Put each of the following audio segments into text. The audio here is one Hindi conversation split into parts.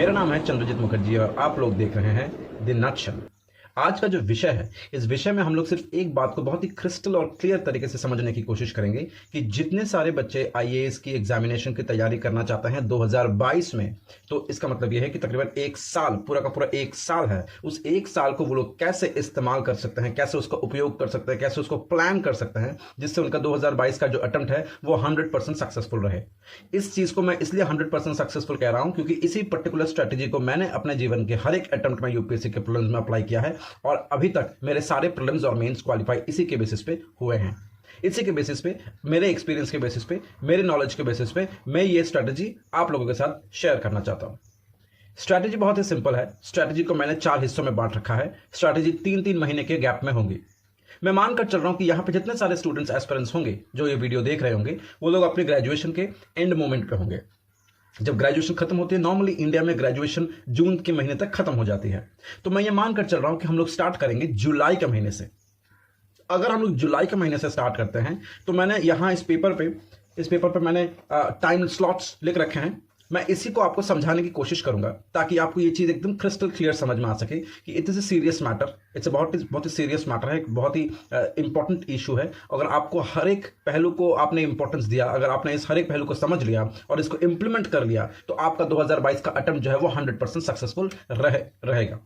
मेरा नाम है चंद्रजीत मुखर्जी और आप लोग देख रहे हैं द नटशेल। आज का जो विषय है, इस विषय में हम लोग सिर्फ एक बात को बहुत ही क्रिस्टल और क्लियर तरीके से समझने की कोशिश करेंगे कि जितने सारे बच्चे आईएएस की एग्जामिनेशन की तैयारी करना चाहते हैं 2022 में, तो इसका मतलब यह है कि तकरीबन एक साल, पूरा का पूरा एक साल है, उस एक साल को वो लोग कैसे इस्तेमाल कर सकते हैं, कैसे उसका उपयोग कर सकते हैं, कैसे उसको प्लान कर सकते हैं जिससे उनका 2022 का जो अटेम्प्ट है वो 100% सक्सेसफुल रहे। इस चीज को मैं इसलिए 100% सक्सेसफुल कह रहा हूं क्योंकि इसी पर्टिकुलर स्ट्रेटेजी को मैंने अपने जीवन के हर एक अटेम्प्ट में यूपीएससी के प्रीलिम्स में अप्लाई किया है और अभी तक मेरे सारे प्रीलिम्स और मेंस क्वालिफाई इसी के बेसिस पे हुए हैं। इसी के बेसिस पे, मेरे एक्सपीरियंस के बेसिस पे, मेरे नॉलेज के बेसिस पे मैं ये स्ट्रेटेजी आप लोगों के साथ शेयर करना चाहता हूं। स्ट्रेटेजी बहुत ही सिंपल है। स्ट्रेटेजी को मैंने 4 हिस्सों में बांट रखा है। स्ट्रेटेजी 3-3 महीने के गैप में होंगी। मैं मानकर चल रहा हूं कि यहां पे जितने सारे स्टूडेंट्स एस्पिरेंट्स होंगे जो ये वीडियो देख रहे होंगे, वो लोग अपने ग्रेजुएशन के एंड मोमेंट पे होंगे। जब ग्रेजुएशन खत्म होती है, नॉर्मली इंडिया में ग्रेजुएशन जून के महीने तक खत्म हो जाती है, तो मैं ये मानकर चल रहा हूं कि हम लोग स्टार्ट करेंगे जुलाई के महीने से। अगर हम लोग जुलाई के महीने से स्टार्ट करते हैं तो मैंने यहां इस पेपर पे मैंने टाइम स्लॉट्स लिख रखे हैं। मैं इसी को आपको समझाने की कोशिश करूंगा ताकि आपको ये चीज एकदम क्रिस्टल क्लियर समझ में आ सके कि it is a serious matter. It's बहुत ही सीरियस मैटर है, एक बहुत ही इंपॉर्टेंट इशू है। अगर आपको हर एक पहलू को आपने इंपॉर्टेंस दिया, अगर आपने इस हर एक पहलू को समझ लिया और इसको इंप्लीमेंट कर लिया, तो आपका 2022 का अटेम्प्ट जो है वो 100% सक्सेसफुल रहेगा।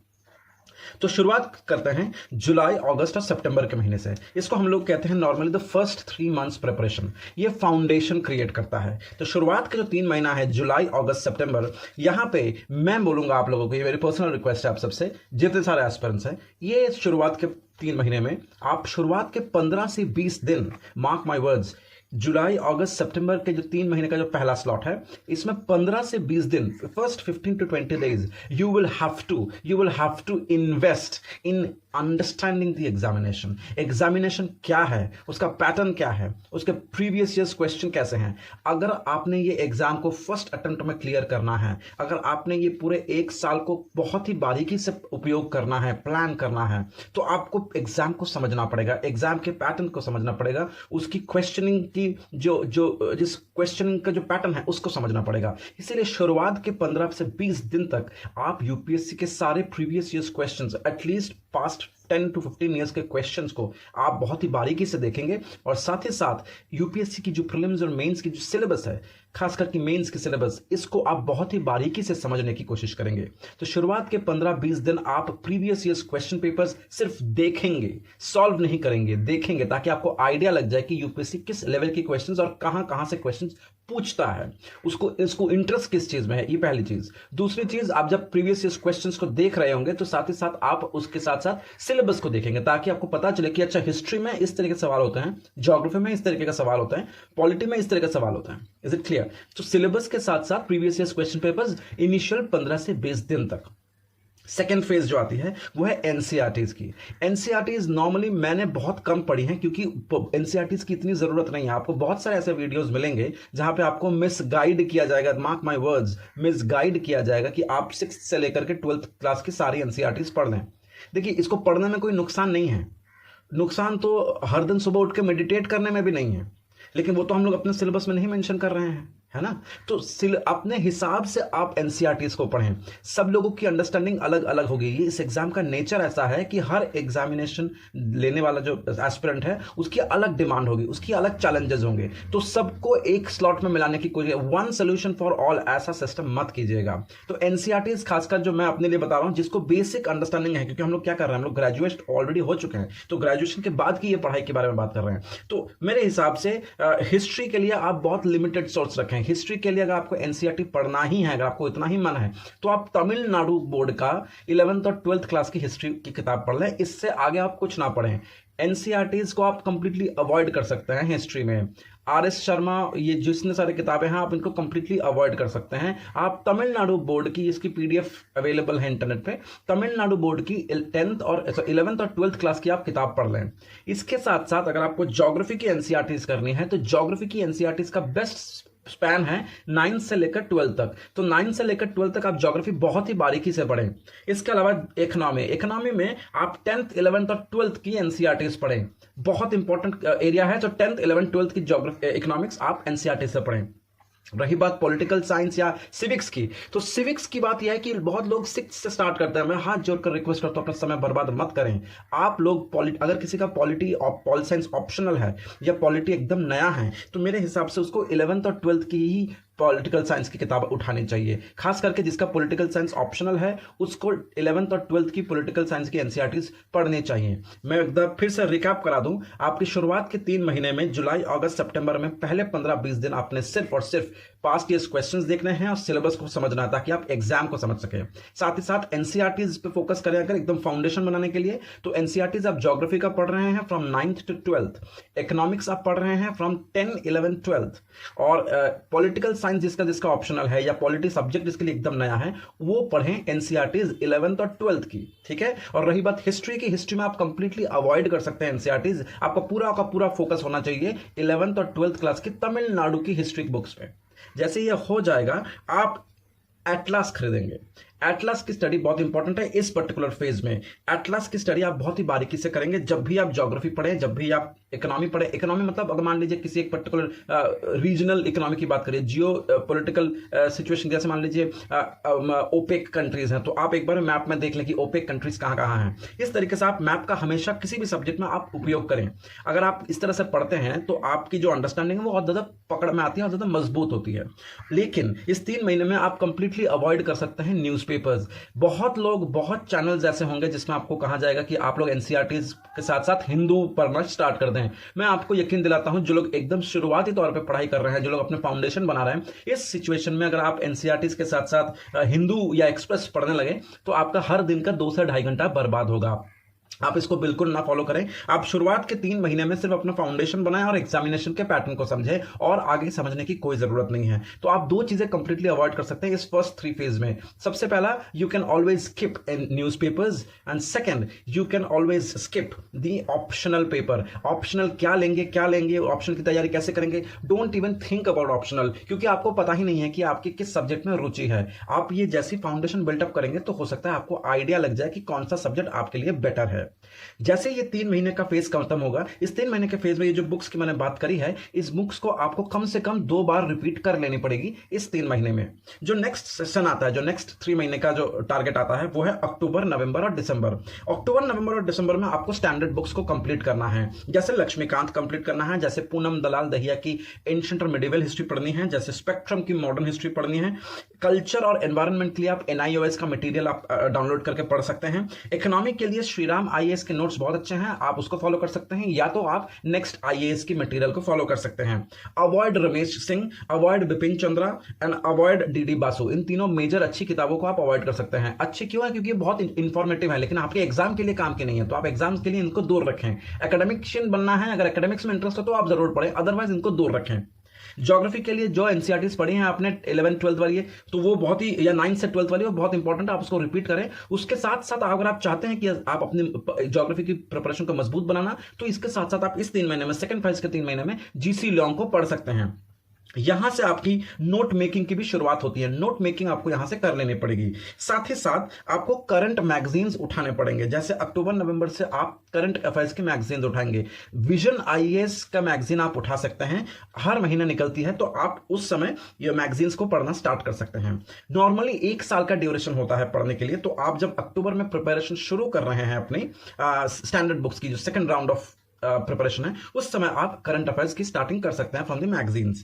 तो शुरुआत करते हैं जुलाई, अगस्त और सितंबर के महीने से। इसको हम लोग कहते हैं normally the first 3 months preparation. ये फाउंडेशन क्रिएट करता है। तो शुरुआत के जो 3 महीना है, जुलाई, अगस्त, सितंबर, यहां पे मैं बोलूंगा आप लोगों को, ये मेरी पर्सनल रिक्वेस्ट है आप सबसे, जितने सारे एस्पिरेंट्स हैं, ये शुरुआत के 3 महीने में आप शुरुआत के 15 से 20 दिन, मार्क माई वर्ड्स, जुलाई, अगस्त, सितंबर के जो 3 महीने का जो पहला स्लॉट है, इसमें 15 से 20 दिन, first 15 to 20 days, you will have to invest in understanding the examination. Examination क्या है, उसका पैटर्न क्या है, उसके प्रीवियस ईयर्स क्वेश्चन कैसे हैं। अगर आपने ये एग्जाम को फर्स्ट अटेम्प्ट में क्लियर करना है, अगर आपने ये पूरे एक साल को बहुत ही बारीकी से उपयोग करना है, प्लान करना है, तो आपको एग्जाम को समझना पड़ेगा, एग्जाम के पैटर्न को समझना पड़ेगा, उसकी क्वेश्चनिंग की जिस क्वेश्चनिंग का जो पैटर्न है उसको समझना पड़ेगा। इसीलिए शुरुआत के 15 से 20 दिन तक आप यूपीएससी के सारे previous years questions, at least past 10 to 15 years के क्वेश्चंस को आप बहुत ही बारीकी से देखेंगे और साथ ही साथ यूपीएससी की जो प्रीलिम्स और मेंस की जो सिलेबस है, खास करके मेंस की सिलेबस, इसको आप बहुत ही बारीकी से समझने की कोशिश करेंगे। तो शुरुआत के 15-20 दिन आप प्रीवियस ईयर्स क्वेश्चन पेपर्स सिर्फ देखेंगे, सॉल्व नहीं करेंगे, देखेंगे, ताकि आपको आइडिया लग जाए कि यूपीएससी किस लेवल के क्वेश्चंस और कहां से क्वेश्चंस पूछता है, इसको इंटरेस्ट किस चीज में है, ये पहली चीज। दूसरी चीज, आप जब प्रीवियस ईयर्स क्वेश्चंस को देख रहे होंगे तो साथ ही साथ आप उसके साथ साथ सिलेबस को देखेंगे, ताकि आपको पता चले कि अच्छा, हिस्ट्री में इस तरह के सवाल होते हैं, ज्योग्राफी में इस तरीके का सवाल होता है, पॉलिटी में इस तरह का सवाल होता है। Is it clear? तो सिलेबस के साथ साथ previous years question papers initial 15 से 20 दिन तक। सेकेंड फेज जो आती है वो है एनसीईआरटीज की। एनसीईआरटीज नॉर्मली मैंने बहुत कम पढ़ी हैं क्योंकि एनसीईआरटीज की इतनी जरूरत नहीं है। आपको बहुत सारे ऐसे वीडियोस मिलेंगे जहां पे आपको मिसगाइड किया जाएगा, मार्क माय वर्ड्स, मिसगाइड किया जाएगा कि आप 6th से लेकर के 12th क्लास की सारी एनसीईआरटीज पढ़ लें। देखिए, इसको पढ़ने में कोई नुकसान नहीं है। नुकसान तो हर दिन सुबह उठ के मेडिटेट करने में भी नहीं है, लेकिन वो तो हम लोग अपने सिलेबस में नहीं मेंशन कर रहे हैं, है ना। तो अपने हिसाब से आप एनसीईआरटीज को पढ़ें। सब लोगों की अंडरस्टैंडिंग अलग अलग होगी। ये इस एग्जाम का नेचर ऐसा है कि हर एग्जामिनेशन लेने वाला जो एस्पिरेंट है उसकी अलग डिमांड होगी, उसकी अलग चैलेंजेस होंगे। तो सबको एक स्लॉट में मिलाने की कोशिश, वन सोल्यूशन फॉर ऑल, ऐसा सिस्टम मत कीजिएगा। तो एनसीईआरटीज खासकर जो मैं अपने लिए बता रहा हूं, जिसको बेसिक अंडरस्टैंडिंग है, क्योंकि हम लोग क्या कर रहे हैं, हम लोग ग्रेजुएट ऑलरेडी हो चुके हैं, तो ग्रेजुएशन के बाद की ये पढ़ाई के बारे में बात कर रहे हैं। तो मेरे हिसाब से हिस्ट्री के लिए आप बहुत लिमिटेड सोर्स रखें। हिस्ट्री के लिए अगर आपको एनसीईआरटी पढ़ना ही है, अगर आपको इतना ही मन है, तो आप तमिलनाडु बोर्ड का 11th और 12th क्लास की हिस्ट्री की किताब पढ़ लें। इससे आगे आप कुछ ना पढ़ें। एनसीईआरटीज को आप कंप्लीटली अवॉइड कर सकते हैं। हिस्ट्री में आर.एस. शर्मा, ये जितने सारे किताबें हैं आप इनको कंप्लीटली अवॉइड कर सकते हैं। आप तमिलनाडु बोर्ड की, इसकी पीडीएफ अवेलेबल है इंटरनेट पे, तमिलनाडु बोर्ड की 11th और 12th क्लास की आप किताब पढ़ लें। इसके साथ साथ अगर आपको ज्योग्राफी की एनसीईआरटीज करनी है, तो ज्योग्राफी की एनसीईआरटीज का बेस्ट स्पैन है 9 से लेकर 12 तक। तो 9 से लेकर 12 तक आप ज्योग्राफी बहुत ही बारीकी से पढ़ें। इसके अलावा इकोनॉमी में आप 10th, 11th और 12th की एनसीईआरटीज पढ़ें। बहुत इंपॉर्टेंट एरिया है। तो 10th, 11th, 12th की ज्योग्राफी, इकोनॉमिक्स आप एनसीईआरटी से पढ़ें। रही बात पॉलिटिकल साइंस या सिविक्स की, तो सिविक्स की बात यह है कि बहुत लोग सिक्स से स्टार्ट करते हैं। मैं हाथ जोड़कर रिक्वेस्ट करता हूं अपना समय बर्बाद मत करें। आप लोग अगर किसी का पॉलिटी साइंस ऑप्शनल है या पॉलिटी एकदम नया है, तो मेरे हिसाब से उसको 11th और 12th की ही पॉलिटिकल साइंस की किताब उठानी चाहिए। खास करके जिसका पॉलिटिकल साइंस ऑप्शनल है उसको 11th और 12th की पॉलिटिकल साइंस की एनसीईआरटीज पढ़नी चाहिए। मैं एक बार फिर से रिकैप करा दूं, आपकी शुरुआत के 3 महीने में जुलाई, अगस्त, सितंबर में पहले 15-20 दिन आपने सिर्फ और सिर्फ पास्ट ईयर्स क्वेश्चंस देखने हैं और सिलेबस को समझना है ताकि आप एग्जाम को समझ सकें। साथ ही साथ एनसीईआरटीज पे फोकस करें अगर एकदम फाउंडेशन बनाने के लिए, तो एनसीईआरटीज आप ज्योग्राफी का पढ़ रहे हैं from 9th to 12th, economics आप पढ़ रहे हैं फ्रॉम 10, 11, 12th, और पॉलिटिकल साइंस जिसका ऑप्शनल है या पॉलिटी सब्जेक्ट जिसके लिए एकदम नया है वो पढ़ें एनसीईआरटीज 11th और 12th की, ठीक है। और रही बात हिस्ट्री की, हिस्ट्री में आप कंप्लीटली अवॉइड कर सकते हैं एनसीईआरटीज। आपका पूरा का पूरा फोकस होना चाहिए 11th और 12th क्लास की तमिलनाडु की हिस्ट्री बुक्स पे। जैसे ये हो जाएगा आप एटलास खरीदेंगे। एटलास की स्टडी बहुत इंपॉर्टेंट है इस पर्टिकुलर फेज में। एटलास की स्टडी आप बहुत ही बारीकी से करेंगे जब भी आप ज्योग्राफी पढ़ें, जब भी आप इकोनॉमी पढ़ें। इकोनॉमी मतलब अगर मान लीजिए किसी एक पर्टिकुलर रीजनल इकोनॉमी की बात करें, जियो पॉलिटिकल सिचुएशन, जैसे मान लीजिए ओपेक कंट्रीज हैं, तो आप एक बार मैप में देख लें कि ओपेक कंट्रीज कहाँ कहाँ हैं। इस तरीके से आप मैप का हमेशा किसी भी सब्जेक्ट में आप उपयोग करें। अगर आप इस तरह से पढ़ते हैं तो आपकी जो अंडरस्टैंडिंग है वो बहुत ज़्यादा पकड़ में आती है और ज़्यादा मजबूत होती है। लेकिन इस 3 महीने में आप कंप्लीटली अवॉइड कर सकते हैं न्यूज़पेपर्स। बहुत लोग, बहुत चैनल्स ऐसे होंगे जिसमें आपको कहा जाएगा कि आप लोग एनसीईआरटीज के साथ साथ हिंदू पढ़ना स्टार्ट कर दें। मैं आपको यकीन दिलाता हूं, जो लोग एकदम शुरुआती तौर पे पढ़ाई कर रहे हैं, जो लोग अपने फाउंडेशन बना रहे हैं, इस सिचुएशन में अगर आप एनसीईआरटीज के साथ साथ हिंदू या एक्सप्रेस पढ़ने लगे तो आपका हर दिन का 2 से 2.5 घंटा बर्बाद होगा। आप इसको बिल्कुल ना फॉलो करें। आप शुरुआत के 3 महीने में सिर्फ अपना फाउंडेशन बनाएं और एग्जामिनेशन के पैटर्न को समझें, और आगे समझने की कोई जरूरत नहीं है। तो आप 2 चीजें कंप्लीटली अवॉइड कर सकते हैं इस फर्स्ट 3 फेज में। सबसे पहला, you can always skip in newspapers, and second, you can always skip the optional paper. Optional क्या लेंगे, ऑप्शनल की तैयारी कैसे करेंगे, don't even think about optional, क्योंकि आपको पता ही नहीं है कि आपकी किस सब्जेक्ट में रुचि है। आप ये जैसी फाउंडेशन बिल्टअप करेंगे तो हो सकता है आपको आइडिया लग जाए कि कौन सा सब्जेक्ट आपके लिए बेटर है। जैसे ये 3 महीने का फेज खत्म होगा, इस 3 महीने के फेज में ये जो बुक्स की मैंने बात करी है, इस बुक्स को आपको कम से कम 2 बार रिपीट कर लेनी पड़ेगी इस 3 महीने में। जो नेक्स्ट सेशन आता है, जो नेक्स्ट 3 महीने का जो टारगेट आता है, वो है अक्टूबर, नवंबर और दिसंबर। अक्टूबर, नवंबर और दिसंबर में आपको स्टैंडर्ड बुक्स को कंप्लीट करना है। जैसे लक्ष्मीकांत कंप्लीट करना है, जैसे पूनम दलाल दहिया की एंशिएंट और मिडिवल हिस्ट्री पढ़नी है, जैसे स्पेक्ट्रम की मॉडर्न हिस्ट्री पढ़नी है। कल्चर और एनवायरनमेंट के लिए आप NIOS का मटेरियल आप डाउनलोड करके पढ़ सकते हैं। इकोनॉमिक के लिए श्रीराम IAS के नोट्स बहुत अच्छे हैं, आप उसको फॉलो कर सकते हैं, या तो आप नेक्स्ट IAS की मटेरियल को फॉलो कर सकते हैं। Avoid Ramesh Singh, avoid Bipin Chandra and avoid DD Basu. इन तीनों मेजर अच्छी किताबों को आप अवॉइड कर सकते हैं। अच्छी क्यों है? क्योंकि ये बहुत इंफॉर्मेटिव है, लेकिन आपके एग्जाम के लिए काम की नहीं है, तो आप एग्जाम के लिए इनको दूर रखें। एकेडमिशियन बनना है, अगर एकेडमिक्स में इंटरेस्ट हो तो आप जरूर पढ़ें, अदरवाइज इनको दूर रखें। ज्योग्राफी के लिए जो एनसीईआरटीज पढ़ी हैं आपने 11, 12 वाली, तो वो बहुत ही, या 9 से 12 वाली, वो बहुत इंपॉर्टेंट है, आप उसको रिपीट करें। उसके साथ साथ अगर आप चाहते हैं कि आप अपनी ज्योग्राफी की प्रिपरेशन को मजबूत बनाना, तो इसके साथ साथ आप इस 3 महीने में, सेकंड फेज के 3 महीने में GC लॉन्ग को पढ़ सकते हैं। यहां से आपकी नोट मेकिंग की भी शुरुआत होती है। नोट मेकिंग आपको यहां से कर लेनी पड़ेगी। साथ ही साथ आपको करंट मैगजीन्स उठाने पड़ेंगे। जैसे अक्टूबर, नवंबर से आप करंट अफेयर्स की मैगजीन्स उठाएंगे। विजन IAS का मैगजीन आप उठा सकते हैं, हर महीने निकलती है, तो आप उस समय ये मैगजीन्स को पढ़ना स्टार्ट कर सकते हैं। नॉर्मली 1 साल का ड्यूरेशन होता है पढ़ने के लिए, तो आप जब अक्टूबर में प्रिपरेशन शुरू कर रहे हैं अपनी स्टैंडर्ड बुक्स की, जो सेकंड राउंड ऑफ प्रिपरेशन है, उस समय आप करंट अफेयर्स की स्टार्टिंग कर सकते हैं फ्रॉम द मैगजीन्स।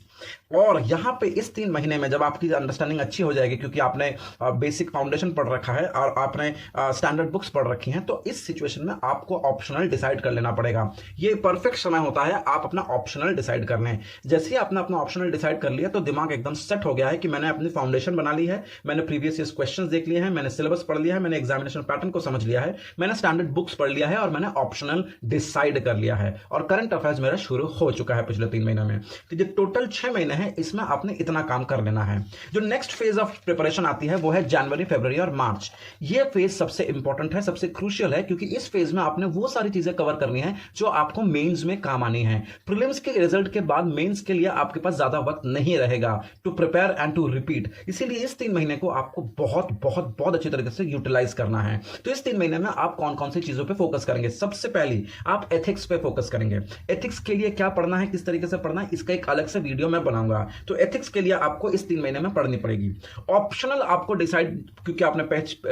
और यहां पे इस 3 महीने में जब आपकी अंडरस्टैंडिंग अच्छी हो जाएगी, क्योंकि आपने बेसिक फाउंडेशन पढ़ रखा है और आपने स्टैंडर्ड बुक्स पढ़ रखी हैं, तो इस सिचुएशन में आपको ऑप्शनल डिसाइड कर लेना पड़ेगा। ये परफेक्ट समय होता है आप अपना ऑप्शनल डिसाइड कर लें। जैसे ही आपने अपना ऑप्शनल डिसाइड कर लिया, तो दिमाग एकदम सेट हो गया है कि मैंने अपनी फाउंडेशन बना ली है, मैंने प्रीवियस ईयर क्वेश्चंस देख लिए हैं, मैंने सिलेबस पढ़ लिया है, मैंने एग्जामिनेशन पैटर्न को समझ लिया है, मैंने स्टैंडर्ड बुक्स पढ़ लिया है, और मैंने ऑप्शनल डिसाइड कर लिया है, और करंट अफेयर्स मेरा शुरू हो चुका है पिछले 3 महीने में। तो जो टोटल 6 महीने हैं, इसमें आपने इतना काम कर लेना है। जो नेक्स्ट फेज ऑफ प्रिपरेशन आती है, वो है जनवरी, फरवरी और मार्च। ये फेज सबसे इंपॉर्टेंट है, सबसे क्रूशियल है, क्योंकि इस फेज में आपने वो सारी चीजें कवर करनी है जो आपको मेंस में काम आनी है। प्रीलिम्स के रिजल्ट के बाद मेंस के लिए आपके पास ज्यादा वक्त नहीं रहेगा to prepare and to repeat. इसीलिए इस 3 महीने को आपको बहुत बहुत बहुत अच्छी तरीके से यूटिलाइज करना है। तो इस 3 महीने में आप कौन कौन सी चीजों पर फोकस करेंगे? सबसे पहली, आप एथिक्स पे पे फोकस करेंगे। एथिक्स के लिए क्या पढ़ना है, किस तरीके से पढ़ना है, इसका एक अलग से वीडियो मैं बनाऊंगा। तो एथिक्स के लिए आपको इस 3 महीने में पढ़नी पड़ेगी। ऑप्शनल आपको डिसाइड, क्योंकि आपने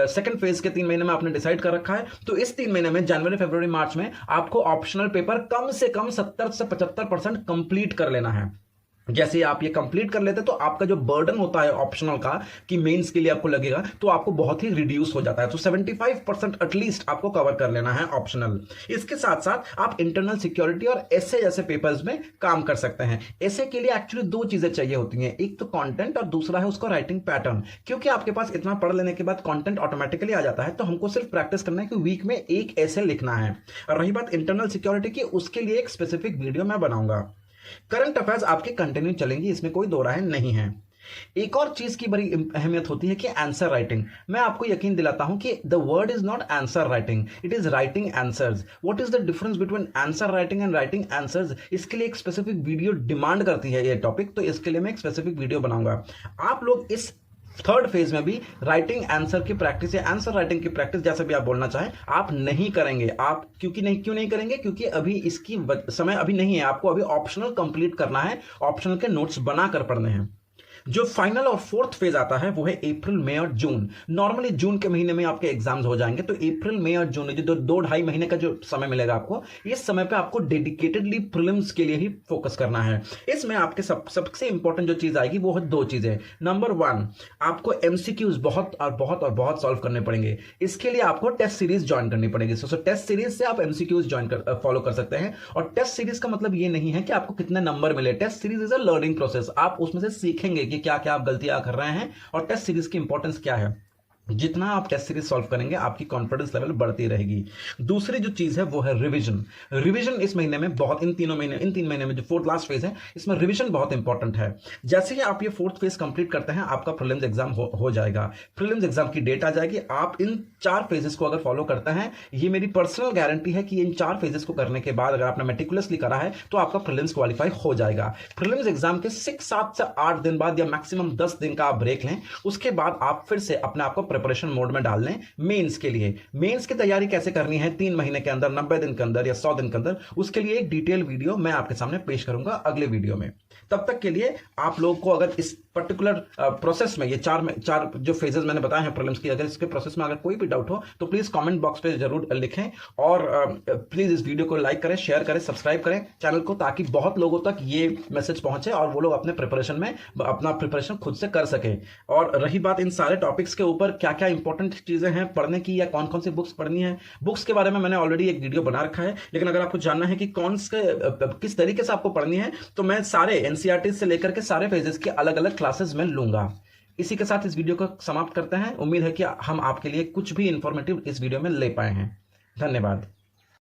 सेकंड फेज के 3 महीने में आपने डिसाइड कर रखा है, तो इस 3 महीने में जनवरी फरवरी मार्च में आपको ऑप्शनल पेपर कम से कम 70 से 75% कंप्लीट कर लेना है। जैसे आप ये कंप्लीट कर लेते तो आपका जो बर्डन होता है ऑप्शनल का कि मेंस के लिए आपको लगेगा, तो आपको बहुत ही रिड्यूस हो जाता है। तो 75% एटलीस्ट आपको कवर कर लेना है ऑप्शनल। इसके साथ साथ आप इंटरनल सिक्योरिटी और एसए जैसे पेपर्स में काम कर सकते हैं। एसए के लिए एक्चुअली 2 चीजें चाहिए होती हैं, एक तो कंटेंट और दूसरा है उसका राइटिंग पैटर्न। क्योंकि आपके पास इतना पढ़ लेने के बाद कंटेंट ऑटोमेटिकली आ जाता है, तो हमको सिर्फ प्रैक्टिस करना है कि वीक में एक एसए लिखना है। और रही बात इंटरनल सिक्योरिटी की, उसके लिए एक स्पेसिफिक वीडियो मैं बनाऊंगा। करंट अफेयर्स आपके कंटिन्यू चलेंगी, इसमें कोई दो राय नहीं है। एक और चीज की बड़ी अहमियत होती है कि आंसर राइटिंग। मैं आपको यकीन दिलाता हूं कि the word is not answer writing, it is writing answers. What is the difference between answer writing and writing answers, इसके लिए एक स्पेसिफिक वीडियो डिमांड करती है ये टॉपिक, तो इसके लिए मैं एक स्पेसिफिक वीडियो बनाऊंगा। आप लोग इस थर्ड फेज में भी राइटिंग आंसर की प्रैक्टिस या आंसर राइटिंग की प्रैक्टिस, जैसे भी आप बोलना चाहें, आप नहीं करेंगे। आप क्यों नहीं करेंगे? क्योंकि अभी इसकी समय अभी नहीं है। आपको अभी ऑप्शनल कंप्लीट करना है, ऑप्शनल के नोट्स बनाकर पढ़ने हैं। जो फाइनल और फोर्थ फेज आता है वो है अप्रैल मई और जून। नॉर्मली जून के महीने में आपके एग्जाम्स हो जाएंगे, तो अप्रैल मई और जून जो 2-2.5 महीने का जो समय मिलेगा आपको, इस समय पे आपको डेडिकेटेडली प्रीलिम्स के लिए ही फोकस करना है। इसमें आपके सबसे इंपॉर्टेंट जो चीज आएगी वो है 2 चीजें। नंबर 1, आपको एमसीक्यूज बहुत सॉल्व करने पड़ेंगे। इसके लिए आपको टेस्ट सीरीज ज्वाइन करनी पड़ेगी। सो टेस्ट सीरीज से आप एमसीक्यूज फॉलो कर सकते हैं। और टेस्ट सीरीज का मतलब ये नहीं है कि आपको कितने नंबर मिले। Test series is a learning process. आप उसमें से सीखेंगे क्या क्या आप गलतियां कर रहे हैं और टेस्ट सीरीज की इंपॉर्टेंस क्या है। जितना आप टेस्ट सीरीज सॉल्व करेंगे आपकी कॉन्फिडेंस लेवल बढ़ती रहेगी। दूसरी जो चीज है वो है रिवीजन। रिवीजन इस महीने में बहुत, इन 3 महीने में जो फोर्थ लास्ट फेज है, इसमें रिवीजन बहुत इंपॉर्टेंट है। जैसे ही आप ये फोर्थ फेज कंप्लीट करते हैं, आपका प्रीलिम्स एग्जाम हो जाएगा। प्रीलिम्स एग्जाम की डेट आ जाएगी। आप इन 4 फेजेस को अगर फॉलो करते हैं, ये मेरी पर्सनल गारंटी है कि इन 4 फेजेस को करने के बाद अगर आपने मेटिकुलसली करा है तो आपका प्रीलिम्स क्वालिफाई हो जाएगा। प्रीलिम्स एग्जाम के 7 से 8 दिन बाद या मैक्सिमम 10 दिन का आप ब्रेक लें, उसके बाद आप फिर से अपने आपको प्रिपरेशन मोड में डाल लें मेंस के लिए। मेंस की तैयारी कैसे करनी है 3 महीने के अंदर, 90 दिन के अंदर या 100 दिन के अंदर, उसके लिए एक डिटेल वीडियो मैं आपके सामने पेश करूंगा अगले वीडियो में। तब तक के लिए आप लोगों को अगर इस पर्टिकुलर प्रोसेस में, ये 4 जो फेजेस मैंने बताए हैं प्रीलिम्स की, अगर इसके प्रोसेस में अगर कोई भी डाउट हो तो प्लीज कमेंट बॉक्स पे जरूर लिखें। और प्लीज इस वीडियो को लाइक करें, शेयर करें, सब्सक्राइब करें चैनल को, ताकि बहुत लोगों तक ये मैसेज पहुंचे और वो लोग अपने प्रिपरेशन में अपना प्रिपरेशन खुद से कर सके। और रही बात इन सारे टॉपिक्स के ऊपर क्या क्या इंपॉर्टेंट चीजें हैं पढ़ने की या कौन कौन सी बुक्स पढ़नी है, बुक्स के बारे में मैंने ऑलरेडी एक वीडियो बना रखा है। लेकिन अगर आपको जानना है कि किस तरीके से आपको पढ़नी है, तो मैं सारे एनसीईआरटी से लेकर के सारे फेजेस की अलग अलग क्लासेस में लूंगा। इसी के साथ इस वीडियो को समाप्त करते हैं। उम्मीद है कि हम आपके लिए कुछ भी इंफॉर्मेटिव इस वीडियो में ले पाए हैं। धन्यवाद।